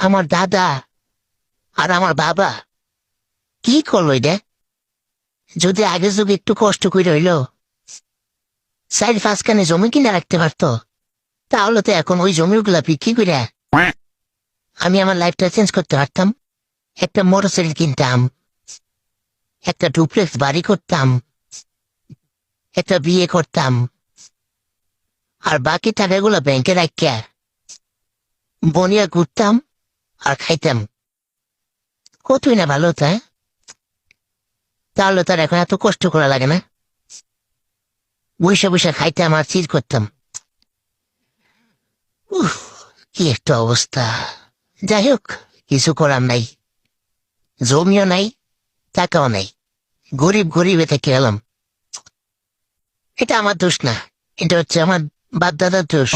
আমার দাদা আর আমার বাবা কি করলো এটা? যদি আগে যুগে একটু কষ্ট করে হইলো 4-5 খানে জমি কিনে রাখতে পারতো, তাহলে তো এখন ওই জমিগুলা বিক্রি করে আমি আমার লাইফটা চেঞ্জ করতে পারতাম। একটা মোটরসাইকেল কিনতাম, একটা ডুপ্লেক্স বাড়ি করতাম, একটা বিয়ে করতাম, আর বাকি টাকাগুলো ব্যাংকে রাখিয়া বনিয়া ঘুরতাম আর খাইতাম। কতই না ভালো হতো, হ্যাঁ? তাহলে তার এখন এত কষ্ট করা লাগে না। বৈশা বৈশা খাইতাম আর চিজ করতাম। উফ, কি একটা অবস্থা। যাই হোক, কিছু করার নাই। জমিও নাই, টাকাও নাই, গরিব গরিবে থেকে এলাম। এটা আমার দোষ না, এটা হচ্ছে আমার বাপ দাদার দোষ।